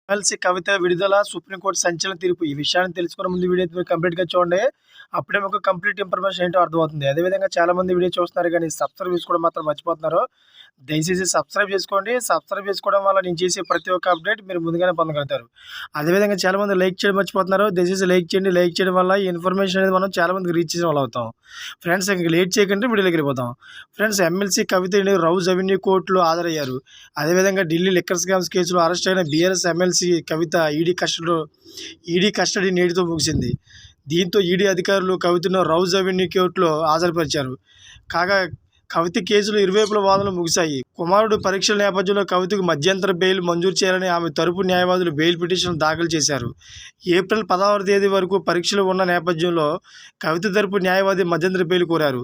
MLC కవిత విడుదల, supreme court సంచలన తీర్పు. ఈ విషయాన్ని తెలుసుకునే ముందు వీడియో మీరు కంప్లీట్‌గా చూడండి. అప్పుడే మీకు కంప్లీట్ ఇన్ఫర్మేషన్ ఏంటో అర్థమవుతుంది. అదేవిధంగా చాలామంది వీడియో చూస్తున్నారు గానీ సబ్స్క్రైబ్ చేసుకోవడం మాత్రం మర్చిపోతున్నారు. దయచేసి సబ్స్క్రైబ్ చేసుకోండి. సబ్స్క్రైబ్ చేసుకోవడం వల్ల నేను చేసే ప్రతి ఒక్క అప్డేట్ మీరు ముందుగానే పొందగలుగుతారు. అదేవిధంగా చాలామంది లైక్ చేయడం మర్చిపోతున్నారు. దయచేసి లైక్ చేయండి. లైక్ చేయడం వల్ల ఈ ఇన్ఫర్మేషన్ అనేది మనం చాలామందికి రీచ్ చేసిన వాళ్ళు అవుతాం. ఫ్రెండ్స్ ఇంక లేట్ చేయకండి వీడియోలోకి వెళ్ళిపోతాం. ఫ్రెండ్స్ ఎమ్మెల్సీ కవిత రౌజ్ అవెన్యూ కోర్టులో హాజరయ్యారు. అదేవిధంగా ఢిల్లీ లిక్కర్ స్కామ్స్ కేసులో అరెస్ట్ అయిన బీఆర్ఎస్ ఎమ్మెల్సీ కవిత ఈడీ కస్టడీ నేటితో ముగిసింది. దీంతో ఈడీ అధికారులు కవితను రౌజ్ అవెన్యూ కోర్టులో హాజరుపరిచారు. కాగా కవిత కేసులో ఇరువైపుల వాదనలు ముగిశాయి. కుమారుడు పరీక్షల నేపథ్యంలో కవితకు మధ్యంతర బెయిల్ మంజూరు చేయాలని ఆమె తరపు న్యాయవాదులు బెయిల్ పిటిషన్ దాఖలు చేశారు. ఏప్రిల్ 16వ తేదీ వరకు పరీక్షలు ఉన్న నేపథ్యంలో కవిత తరపు న్యాయవాది మధ్యంతర బెయిల్ కోరారు.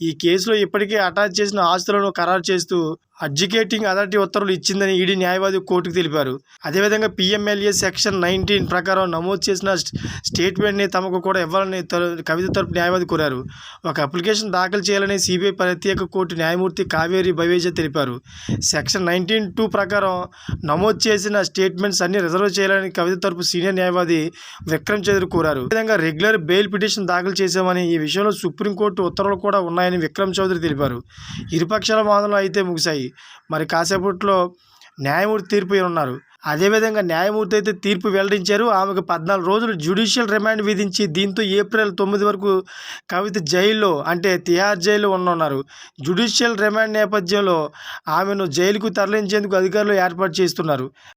ఈ కేసులో ఇప్పటికే అటాచ్ చేసిన ఆస్తులను ఖరారు చేస్తూ అడ్జుకేటింగ్ అథారిటీ ఉత్తర్వులు ఇచ్చిందని ఈడీ న్యాయవాది కోర్టుకు తెలిపారు. అదేవిధంగా పీఎంఎల్ఏ సెక్షన్ 19 ప్రకారం నమోదు చేసిన స్టేట్మెంట్ని తమకు కూడా ఇవ్వాలని కవిత తరపు న్యాయవాది కోరారు. ఒక అప్లికేషన్ దాఖలు చేయాలని సిబిఐ ప్రత్యేక కోర్టు న్యాయమూర్తి కావేరి బవేజా తెలిపారు. సెక్షన్ 19(2) ప్రకారం నమోదు చేసిన స్టేట్మెంట్స్ అన్ని రిజర్వ్ చేయాలని కవిత తరపు సీనియర్ న్యాయవాది విక్రమ్ చౌదరి కోరారు. అదేవిధంగా రెగ్యులర్ బెయిల్ పిటిషన్ దాఖలు చేశామని, ఈ విషయంలో సుప్రీంకోర్టు ఉత్తర్వులు కూడా ఉన్నాయని విక్రమ్ చౌదరి తెలిపారు. ఇరుపక్షాల వాదనలు అయితే ముగిశాయి. మరి కాసేపట్లో న్యాయమూర్తి తీర్పు ఇవ్వనున్నారు. అదేవిధంగా న్యాయమూర్తి అయితే తీర్పు వెల్లడించారు. ఆమెకు 14 రోజులు జ్యుడిషియల్ రిమాండ్ విధించి, దీంతో ఏప్రిల్ 9 వరకు కవిత జైల్లో అంటే తిహార్ జైల్లో ఉండనున్నారు. జ్యుడిషియల్ రిమాండ్ నేపథ్యంలో ఆమెను జైలుకు తరలించేందుకు అధికారులు ఏర్పాటు చేస్తున్నారు.